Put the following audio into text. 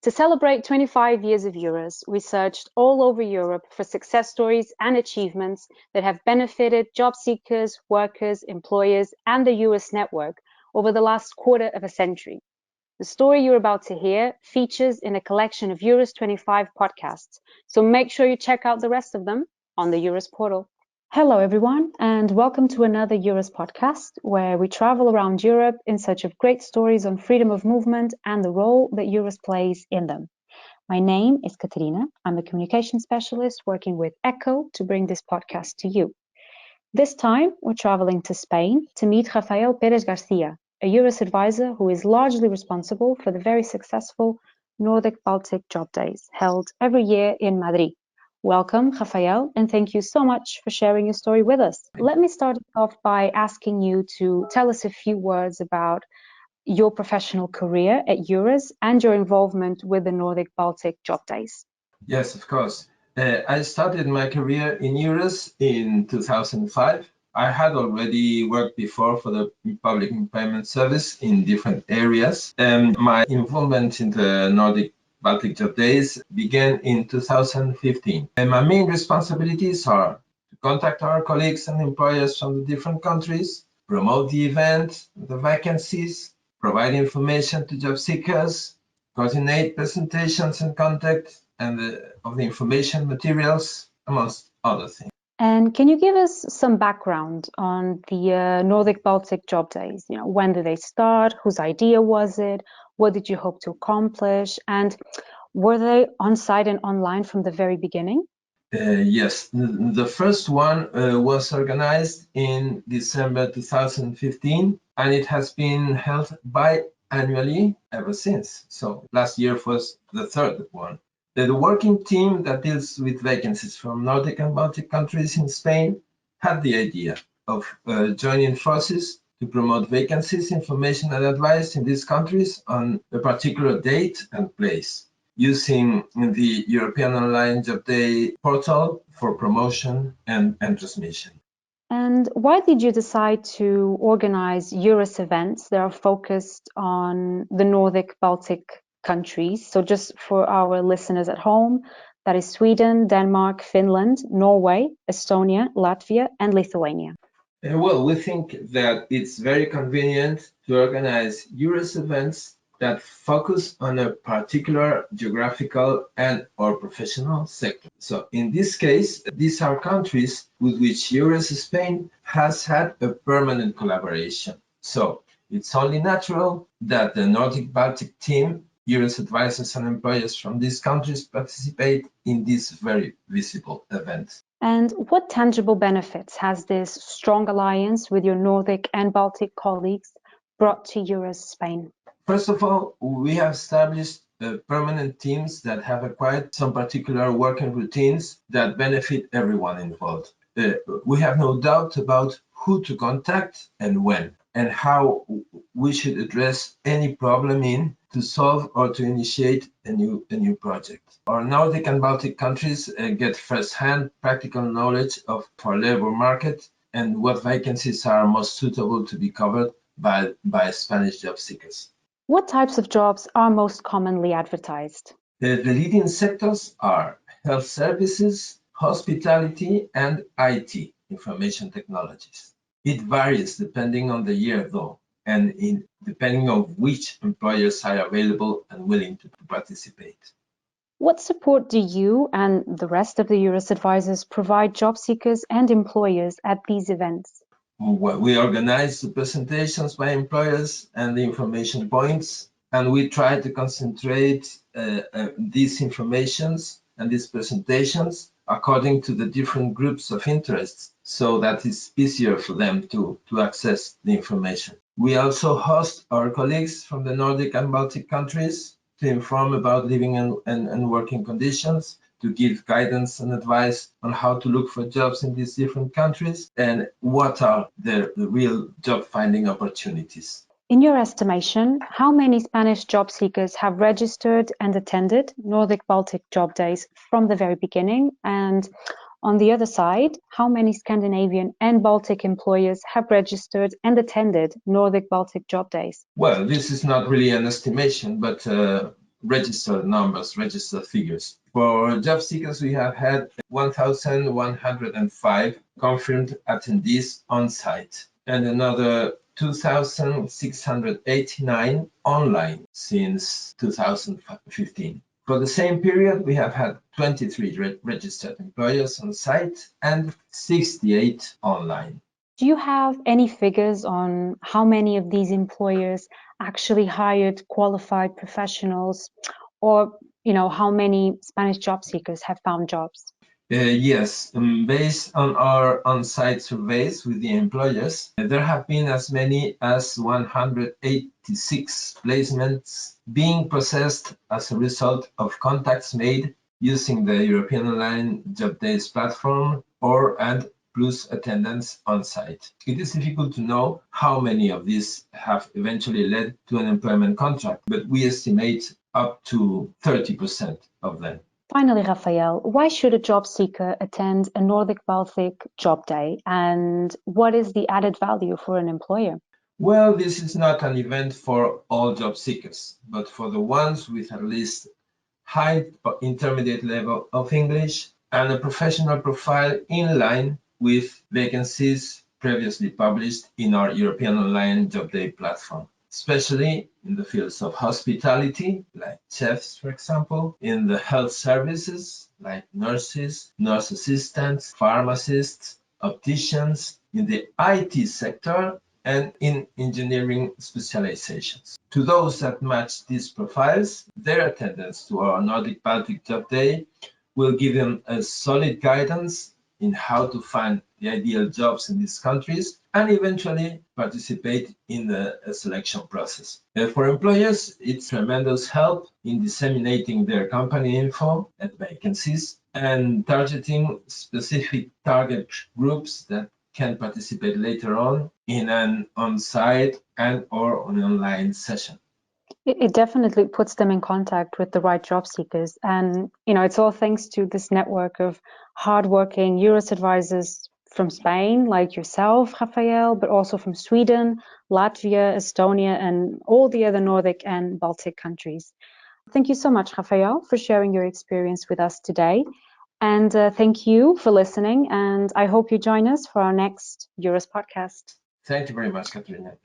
To celebrate 25 years of EURES, we searched all over Europe for success stories and achievements that have benefited job seekers, workers, employers, and the EURES network over the last quarter of a century. The story you're about to hear features in a collection of EURES 25 podcasts, so make sure you check out the rest of them on the EURES portal. Hello everyone, and welcome to another EURES podcast, where we travel around Europe in search of great stories on freedom of movement and the role that EURES plays in them. My name is Katerina. I'm a communication specialist working with ECHO to bring this podcast to you. This time, we're traveling to Spain to meet Rafael Pérez Garcia, a EURES advisor who is largely responsible for the very successful Nordic-Baltic Job Days held every year in Madrid. Welcome, Rafael, and thank you so much for sharing your story with us. Let me start off by asking you to tell us a few words about your professional career at EURES and your involvement with the Nordic-Baltic Job Days. Yes, of course. I started my career in EURES in 2005. I had already worked before for the Public Employment Service in different areas. My involvement in the Nordic-Baltic Job Days began in 2015. And my main responsibilities are to contact our colleagues and employers from the different countries, promote the event, the vacancies, provide information to job seekers, coordinate presentations and contact of the information materials, amongst other things. And can you give us some background on the Nordic-Baltic Job Days? When did they start? Whose idea was it? What did you hope to accomplish? And were they on-site and online from the very beginning? Yes, the first one was organized in December 2015, and it has been held biannually ever since. So last year was the third one. The working team that deals with vacancies from Nordic and Baltic countries in Spain had the idea of joining forces to promote vacancies, information and advice in these countries on a particular date and place, using the European Online Job Day portal for promotion and transmission. And why did you decide to organize EURES events that are focused on the Nordic-Baltic countries? So just for our listeners at home, that is Sweden, Denmark, Finland, Norway, Estonia, Latvia, and Lithuania. Well, we think that it's very convenient to organize EURES events that focus on a particular geographical and/or professional sector. So in this case, these are countries with which EURES Spain has had a permanent collaboration. So it's only natural that the Nordic-Baltic team, EURES advisors and employers from these countries participate in this very visible event. And what tangible benefits has this strong alliance with your Nordic and Baltic colleagues brought to EURES Spain? First of all, we have established permanent teams that have acquired some particular working routines that benefit everyone involved. We have no doubt about who to contact and when, and how we should address any problem to solve or to initiate a new project. Our Nordic and Baltic countries get first-hand practical knowledge of our labor market and what vacancies are most suitable to be covered by Spanish job seekers. What types of jobs are most commonly advertised? The leading sectors are health services, hospitality, and IT, information technologies. It varies depending on the year, though, and depending on which employers are available and willing to participate. What support do you and the rest of the EURES advisors provide job seekers and employers at these events? Well, we organize the presentations by employers and the information points, and we try to concentrate these informations and these presentations according to the different groups of interests, so that it's easier for them to access the information. We also host our colleagues from the Nordic and Baltic countries to inform about living and working conditions, to give guidance and advice on how to look for jobs in these different countries and what are the real job finding opportunities. In your estimation, how many Spanish job seekers have registered and attended Nordic-Baltic Job Days from the very beginning? And on the other side, how many Scandinavian and Baltic employers have registered and attended Nordic-Baltic Job Days? Well, this is not really an estimation, but registered numbers, registered figures. For job seekers, we have had 1,105 confirmed attendees on site and another 2,689 online since 2015. For the same period, we have had 23 registered employers on site and 68 online. Do you have any figures on how many of these employers actually hired qualified professionals, or how many Spanish job seekers have found jobs? Yes, based on our on-site surveys with the employers, there have been as many as 186 placements being processed as a result of contacts made using the European Online Job Days platform and plus attendance on site. It is difficult to know how many of these have eventually led to an employment contract, but we estimate up to 30% of them. Finally, Rafael, why should a job seeker attend a Nordic-Baltic Job Day, and what is the added value for an employer? Well, this is not an event for all job seekers, but for the ones with at least high or intermediate level of English and a professional profile in line with vacancies previously published in our European Online Job Day platform, especially in the fields of hospitality, like chefs, for example, in the health services, like nurses, nurse assistants, pharmacists, opticians, in the IT sector, and in engineering specializations. To those that match these profiles, their attendance to our Nordic-Baltic Job Day will give them a solid guidance in how to find the ideal jobs in these countries and eventually participate in the selection process. For employers, it's tremendous help in disseminating their company info and vacancies and targeting specific target groups that can participate later on in an on-site and/or an online session. It definitely puts them in contact with the right job seekers. And, it's all thanks to this network of hardworking EURES advisors from Spain, like yourself, Rafael, but also from Sweden, Latvia, Estonia, and all the other Nordic and Baltic countries. Thank you so much, Rafael, for sharing your experience with us today. And thank you for listening. And I hope you join us for our next EURES podcast. Thank you very much, Katrina.